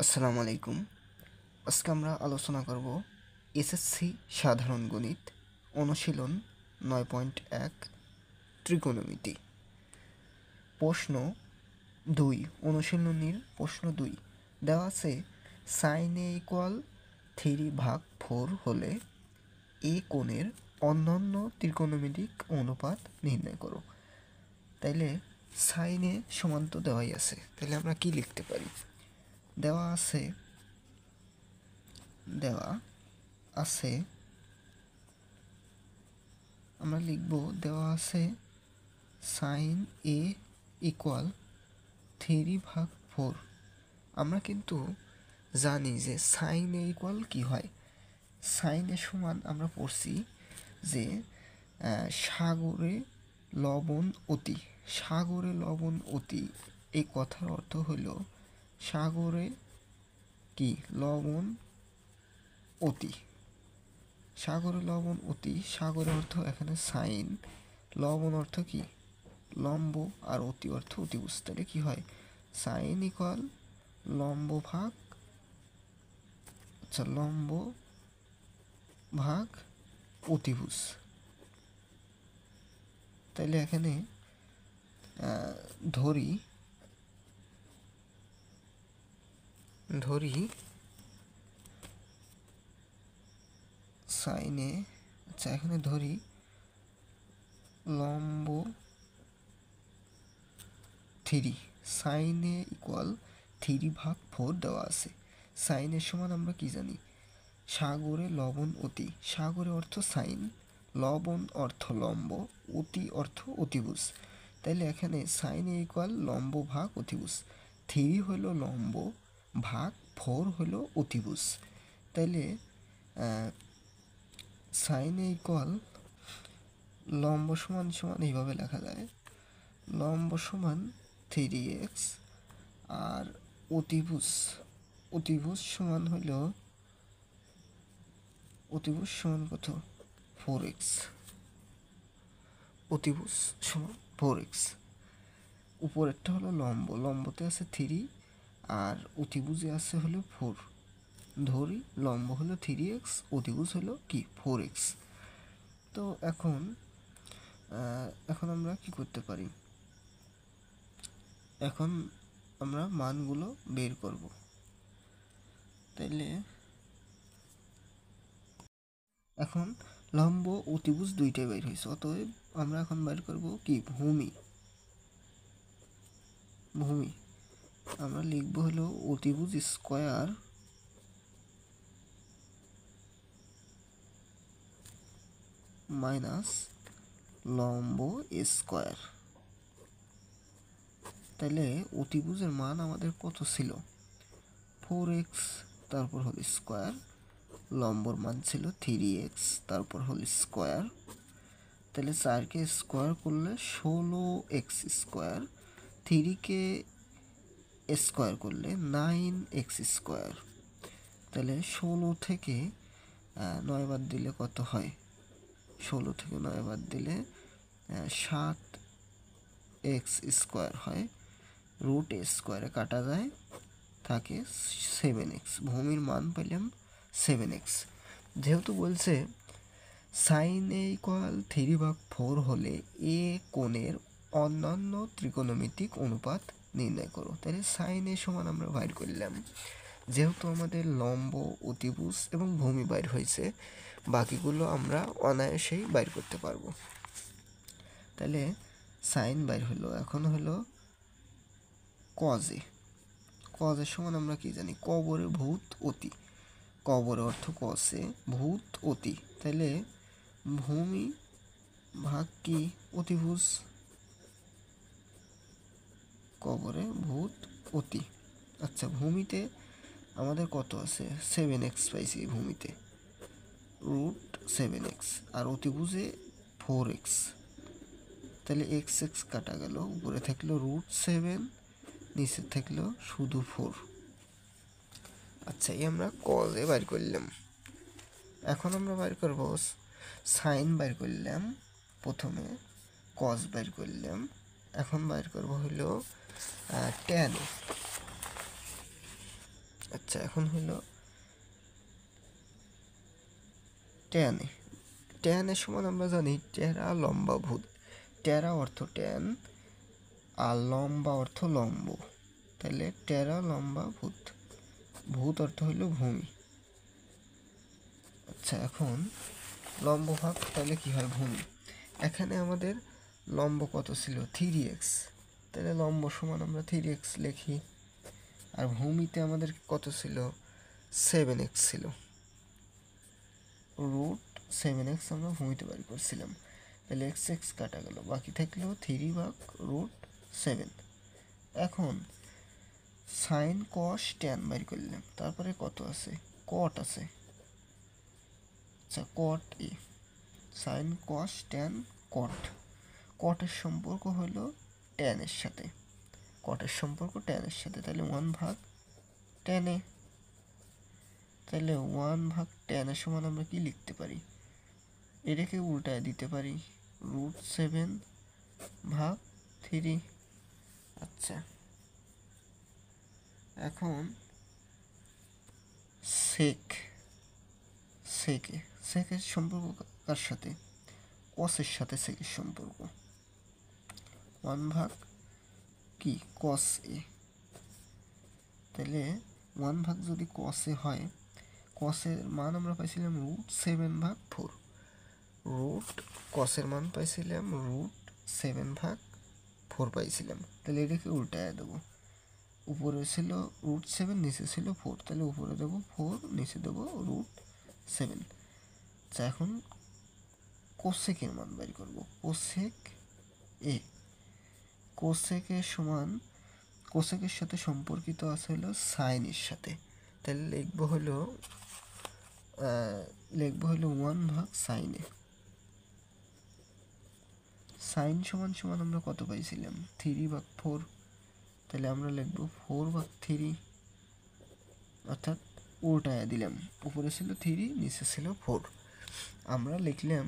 আসসালামু আলাইকুম। আজকে আমরা আলোচনা করব এসএসসি সাধারণ গণিত অনুশীলন 9.1 ত্রিকোণমিতি। প্রশ্ন 2, অনুশীলনীর প্রশ্ন 2 দেওয়া আছে sin a ইকুয়াল 3/4 হলে এ কোণের অন্যান্য ত্রিকোণমিতিক অনুপাত নির্ণয় করো। তাইলে sin a সমান তো দেওয়াই আছে, তাহলে আমরা কি লিখতে পারি? দেওয়া আছে আমরা লিখব দেওয়া আছে sin a ইকুয়াল 3/4। আমরা কিন্তু জানি যে sin a ইকুয়াল কি হয়। sin a সমান আমরা পড়ছি যে সাগরে লবণ অতি। সাগরে লবণ অতি এই কথার অর্থ হইল সাগরে কি লবণ অতি। সাগরে লবণ অতি, সাগরের অর্থ এখানে সাইন, লবণ অর্থ কি লম্ব, আর অতি অর্থ অতিভুজ। তাহলে কি হয় সাইন ইকুয়াল লম্ব ভাগ অতিভুজ। তাহলে এখানে ধরি সাইনে, এখানে ধরি লম্ব 3, সাইনে ইকুয়াল 3/4 দেওয়া আছে। সাইনের সমান আমরা কি জানি, সাগরে লবণ অতি। সাগরে অর্থ সাইন, লবণ অর্থ লম্ব, অতি অর্থ অতিভুজ। তাইলে এখানে সাইনে ইকুয়াল লম্ব ভাগ অতিভুজ। 3 হইল লম্ব ভাগ 4 হইল অতিভুজ। তাইলে সাইনে ইকুয়াল লম্ব সমান এইভাবে লেখা যায়, লম্ব সমান 3x আর অতিভুজ সমান হইল কত 4x। অতিভুজ সমান 4x। উপরেরটা হলো লম্বতে আছে 3 আর অতিভুজে আছে হলো 4। ধরি লম্ব হলো 3x, অতিভুজ হলো কি 4x। তো এখন আমরা কি করতে পারি, এখন আমরা মানগুলো বের করব। তাইলে এখন লম্ব অতিভুজ দুইটাই বের হয়েছে, অতএব আমরা এখন বের করব কি ভূমি। আমরা লিখব হলো অতিভুজ স্কয়ার মাইনাস লম্ব স্কয়ার। তাহলে অতিভুজের মান আমাদের কত ছিল 4x, তারপর হল স্কয়ার, লম্বর মান ছিল 3x, তারপর হল স্কয়ার। তাহলে 4কে স্কয়ার করলে 16x স্কয়ার, 3কে স্কয়ার করলে 9x স্কয়ার। তাহলে 16 থেকে 9 বাদ দিলে কত হয়, 16 থেকে 9 বাদ দিলে 7x স্কয়ার হয়। রুট স্কয়ারে কাটা যায়, থাকে 7x। ভূমির মান পেলাম 7x। যেহেতু বলছে সাইন এ ইকুয়াল 3/4 হলে এ কোণের অন্যান্য ত্রিকোণমিতিক অনুপাত নির্ণয় করো। তাহলে সাইন এ সমান আমরা বাইর করলাম, যেহেতু আমাদের লম্ব, অতিভুজ এবং ভূমি বাইর হয়েছে, বাকিগুলো আমরা অনায়াসেই বাইর করতে পারবো। তাহলে সাইন বাইর হলো। এখন হলো কজের সমান আমরা কি জানি, কবরে ভূত অতি। কবরে অর্থ কসে, ভূত অতি। তাহলে ভূমি ভাগ কি অতিভুজ, কবরে ভূত অতি। আচ্ছা, ভূমিতে আমাদের কত আছে 7x পাইছি, ভূমিতে রুট 7x, আর অতিভুজে 4x। তাহলে x কাটা গেল, উপরে থাকলো রুট 7, নিচে থাকলো শুধু 4। আচ্ছা, এই আমরা কজে বাইর করলাম। এখন আমরা বাইর করব সাইন বাইর করলাম, প্রথমে কজ বাইর করলাম, এখন বাইর করব হলো ট্যান। আচ্ছা, এখন হলো ট্যান এ। ট্যান এর সমান আমরা জানি টেরা লম্বা ভূত। টেরা অর্থ ট্যান আর লম্বা অর্থ লম্ব, তাহলে টেরা লম্বা ভূত। ভূত অর্থ হইল ভূমি। আচ্ছা, এখন লম্ব ভাগ তাহলে কি হয়? ভূমি। এখানে আমাদের লম্ব কত ছিল? 3x, তাহলে লম্ব সমান আমরা 3x লিখি। আর ভূমিতে আমাদের কত ছিল? 7x ছিল। রুট 7x আমরা ভূমিতে বাড়ি করছিলাম, তাহলে এক্স এক্স কাটা গেল, বাকি থাকলো 3 ভাগ রুট 7। এখন সাইন কস ট্যান বাড়ি করলাম, তারপরে কত আছে? কট আছে। আচ্ছা, কট এ। সাইন কস ট্যান কট। কটের সম্পর্ক হলো ট্যানের সাথে, কটের সম্পর্ক ট্যানের সাথে, তাহলে 1 ভাগ ট্যানে। তাহলে 1 ভাগ ট্যানের সমান আমরা কি লিখতে পারি? এটাকে উল্টায় দিতে পারি, রুট 7 ভাগ 3। আচ্ছা, এখন সেক সেকে সেকের সম্পর্ক কার সাথে? কসের সাথে সেকের সম্পর্ক। 1 ভাগ কি? কস এ। তাহলে 1 ভাগ যদি কস এ হয়, কসের মান আমরা পাইছিলাম রুট 7 ভাগ 4। রুট কসের মান পাইছিলাম রুট 7 ভাগ 4 পাইছিলাম, তাহলে এটাকে উল্টায় দেবো। উপরে ছিল রুট 7, নিচে ছিল 4, তাহলে উপরে দেবো 4, নিচে দেবো রুট 7। আচ্ছা, এখন কোসেকের মান বের করবো। কোসেক এ। কোসেকের সমান, কোসেকের সাথে সম্পর্কিত আছে হলো সাইনের সাথে, তাহলে লিখবো হলো 1 ভাগ সাইনে। সাইন সমান সমান আমরা কত পাইছিলাম? 3 ভাগ 4, তাহলে আমরা লিখবো 4 ভাগ 3, অর্থাৎ উল্টায় দিলাম। উপরে ছিল 3, নিচে ছিল 4। আমরা লিখলাম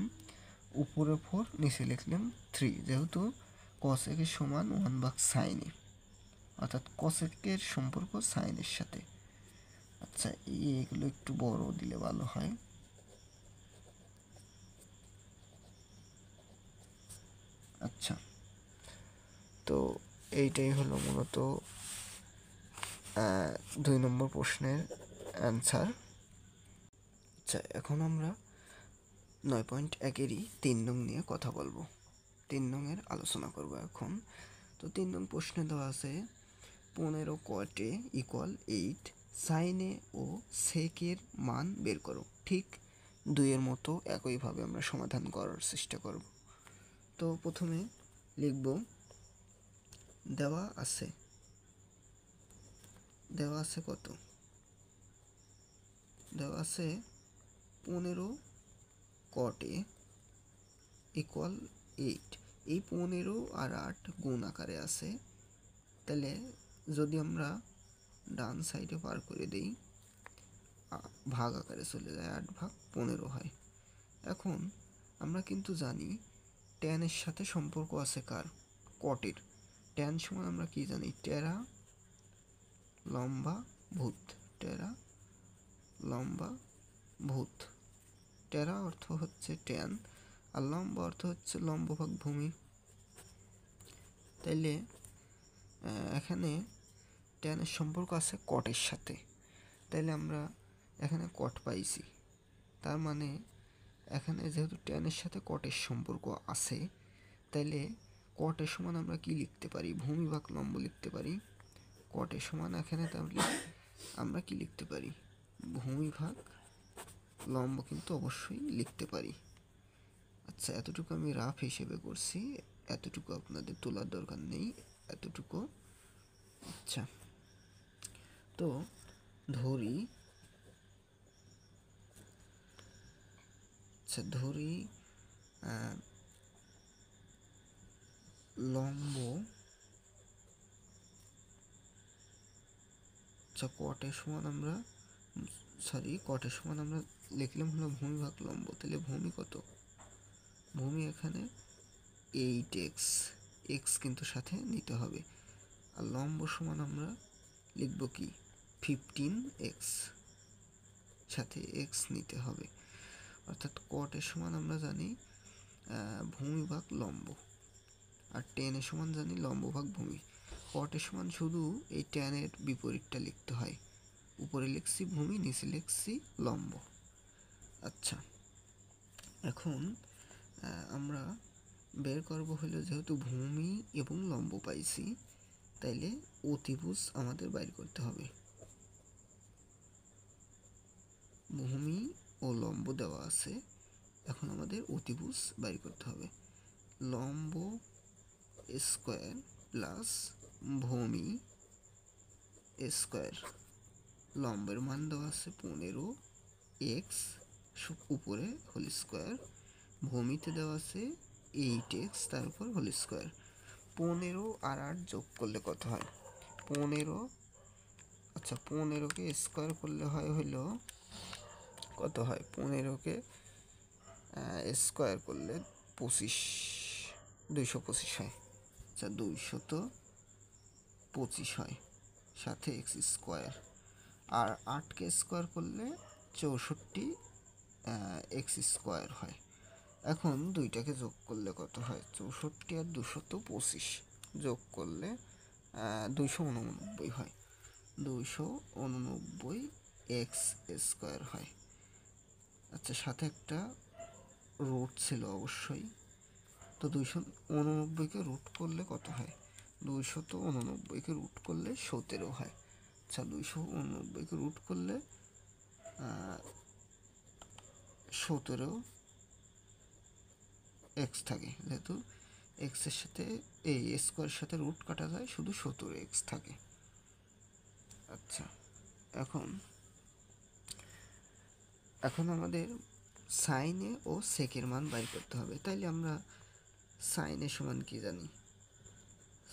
উপরে 4, নিচে লিখলাম 3, যেহেতু কসেকের সমান 1 ভাগ সাইনে, অর্থাৎ কসেকের সম্পর্ক সাইনের সাথে। আচ্ছা, এগুলো একটু বড় দিলে ভালো হয়। আচ্ছা, তো এইটাই হলো মূলত 2 নম্বর প্রশ্নের অ্যান্সার। আচ্ছা, এখন আমরা 9.1-এরই 3 নং নিয়ে কথা বলবো। 3 নংয়ের আলোচনা করব এখন। তো 3 নং প্রশ্নে দেওয়া আছে 15 কটে ইকুয়াল 8, সাইনে ও সেকের মান বের করো। ঠিক 2-এর মতো একইভাবে আমরা সমাধান করার চেষ্টা করব। তো প্রথমে লিখব, দেওয়া আছে কত? দেওয়া আছে 15 কটে ইকুয়াল 8। এই 15 আর 8 গুণ আকারে আছে, তাহলে যদি আমরা ডান সাইডে পার করে দেই, ভাগ আকারে চলে যায়, 8 ভাগ 15 হয়। এখন আমরা কিন্তু জানি ট্যানের সাথে সম্পর্ক আছে কার? কটের। ট্যান সমান আমরা কি জানি? টেরা লম্বা ভূত। টেরা লম্বা ভূত। টেরা অর্থ হচ্ছে ট্যান, আর লম্বা অর্থ হচ্ছে লম্ব ভাগ ভূমি। তাইলে এখানে ট্যানের সম্পর্ক আছে কটের সাথে, তাইলে আমরা এখানে কট পাইছি। তার মানে এখানে যেহেতু ট্যানের সাথে কটের সম্পর্ক আছে, তাইলে কটের সমান আমরা কি লিখতে পারি? ভূমি ভাগ লম্ব লিখতে পারি। কটের সমান এখানে তাহলে আমরা কি লিখতে পারি? ভূমি ভাগ লম্ব কিন্তু অবশ্যই লিখতে পারি। আচ্ছা, এতটুকু আমি রাফ হিসেবে করছি, এতটুকু আপনাদের তোলার দরকার নেই, এতটুকু। আচ্ছা, তো ধরি লম্ব, আচ্ছা কটের সমান আমরা লিখলাম হলো ভূমি ভাগ লম্ব, তাহলে ভূমি কত? ভূমি এখানে 8x, x কিন্তু সাথে নিতে হবে। আর লম্ব সমান আমরা লিখব কি? 15x, সাথে x নিতে হবে, অর্থাৎ কটের সমান আমরা জানি ভূমি ভাগ লম্ব, আর টেনের সমান জানি লম্ব ভাগ ভূমি। কটের সমান শুধু এই ট্যানের বিপরীতটা লিখতে হয়, উপরে লিখছি ভূমি, নিচে লিখছি লম্ব। আচ্ছা, এখন আমরা বের করব হলো, যেহেতু ভূমি এবং লম্ব পাইছি, তাইলে অতিভুজ আমাদের বাইর করতে হবে। ভূমি ও লম্ব দেওয়া আছে, এখন আমাদের অতিভুজ বাইর করতে হবে। লম্ব স্কোয়ার প্লাস ভূমি স্কোয়ার, লম্বের মান দেওয়া আছে 15x উপরে হোল স্কোয়ার, ভূমিতে দেওয়া আছে 8x তার উপর হোল স্কোয়ার। 15 আর 8 যোগ করলে কত হয়? 15, আচ্ছা 15কে স্কোয়ার করলে হয় হলো কত হয়? 15কে স্কোয়ার করলে 225 হয়। আচ্ছা 225 হয়, সাথে এক্স স্কোয়ার। আর 8কে স্কোয়ার করলে 64 স্কোয়ার হয়। এখন দুইটাকে যোগ করলে কত হয়? 64 আর 225 যোগ করলে 289 হয়। 289 এক্স স্কোয়ার হয়। আচ্ছা, সাথে একটা রুট ছিল অবশ্যই, তো 289কে রুট করলে কত হয়? 289কে রুট করলে 17 হয়। আচ্ছা, 289কে রুট করলে 17 এক্স থাকে, যেহেতু এক্সের সাথে এই স্কোয়ারের সাথে রুট কাটা যায়, শুধু 17x থাকে। আচ্ছা, এখন আমাদের সাইনে ও সেকের মান বাইর করতে হবে। তাইলে আমরা সাইনের সমান কি জানি?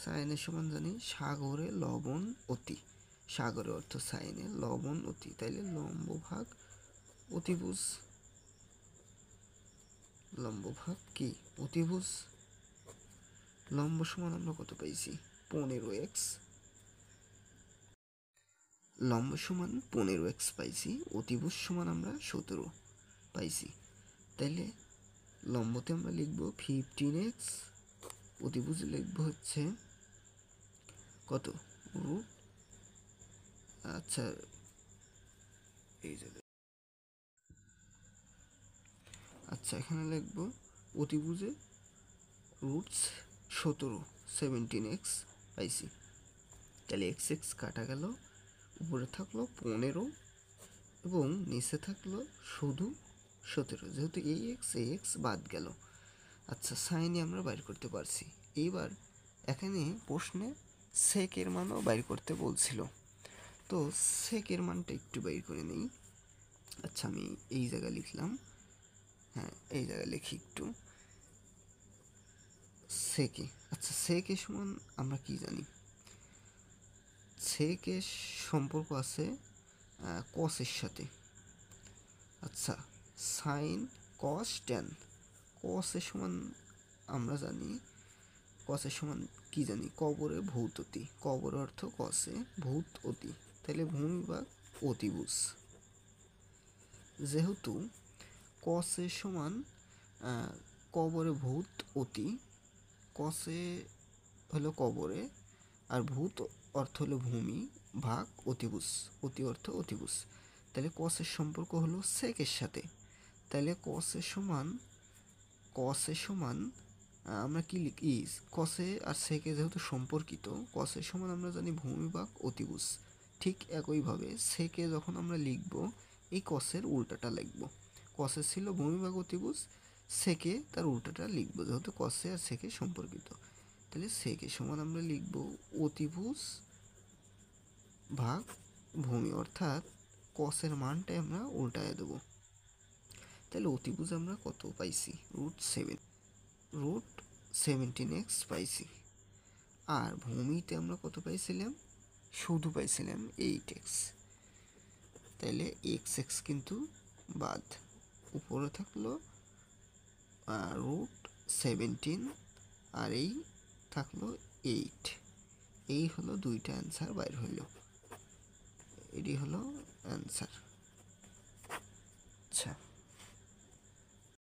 সাইনের সমান জানি সাগরে লবণ অতি। সাগরের অর্থ সাইনে, লবণ অতি, তাইলে লম্ব ভাগ অতিভুজ। লম্ব ভাগ কি? অতিভুজ। লম্ব সমান আমরা কত পাইছি? 15x। লম্ব সমান 15x পাইছি, অতিভুজ সমান আমরা 17 পাইছি। তাইলে লম্বতে আমরা লিখব 15x, অতিভুজে লিখব হচ্ছে কত? রুট, আচ্ছা এই জায়গায়, আচ্ছা এখানে লিখব অতিভুজে রুট 17 পাইছি। তাহলে এক্স এক্স কাটা গেল, উপরে থাকলো 15 এবং নিচে থাকলো শুধু 17, যেহেতু এই এক্স বাদ গেল। আচ্ছা, সাইনে আমরা বাইর করতে পারছি। এইবার এখানে প্রশ্নে সেকের মানও বাইর করতে বলছিল, তো সেকের মানটা একটু বাইর করে নেই। আচ্ছা, আমি এই জায়গায় লিখলাম, হ্যাঁ এই জায়গায় লিখি একটু সেকে। আচ্ছা, সেকে সমান আমরা কি জানি? সেকে সম্পর্ক আছে কসের সাথে। আচ্ছা, সাইন কস ট্যান, কসের সমান আমরা জানি, কসের সমান কি জানি? কবরে ভূত অতি। কবর অর্থ কসে, ভূত অতি, তাহলে ভূমি বা অতিভুজ। যেহেতু কসের সমান কবরে ভূত অতি, কসে হলো কবরে, আর ভূত অর্থ হলো ভূমি, ভাগ অতিভুজ, অতি অর্থ অতিভুজ, তাহলে কসের সম্পর্ক হলো সেকের সাথে। তাহলে কসের সমান আমরা কি লিখি? কসে আর সেকে যেহেতু সম্পর্কিত, কসের সমান আমরা জানি ভূমি ভাগ অতিভুজ। ঠিক একইভাবে সেকে যখন আমরা লিখব, এই কসের উল্টাটা লিখব। কসে ছিল ভূমি ভাগ অতিভুজ, সেকে তার উল্টাটা লিখব, যেহেতু কসে আর সেকে সম্পর্কিত। তাহলে সেকে সমান আমরা লিখব অতিভুজ ভাগ ভূমি, অর্থাৎ কসের মানটাই আমরা উল্টায় দেব। তাহলে অতিভুজ আমরা কত পাইছি? রুট 17x পাইছি। আর ভূমিতে আমরা কত পাইছিলাম? শুধু পাইছিলাম 8x। তাইলে x কিন্তু বাদ, উপরে থাকলো রুট 17 আর এই থাকলো 8। এই হলো দুইটা অ্যান্সার বাইর হইল। এটি এটি হলো অ্যান্সার।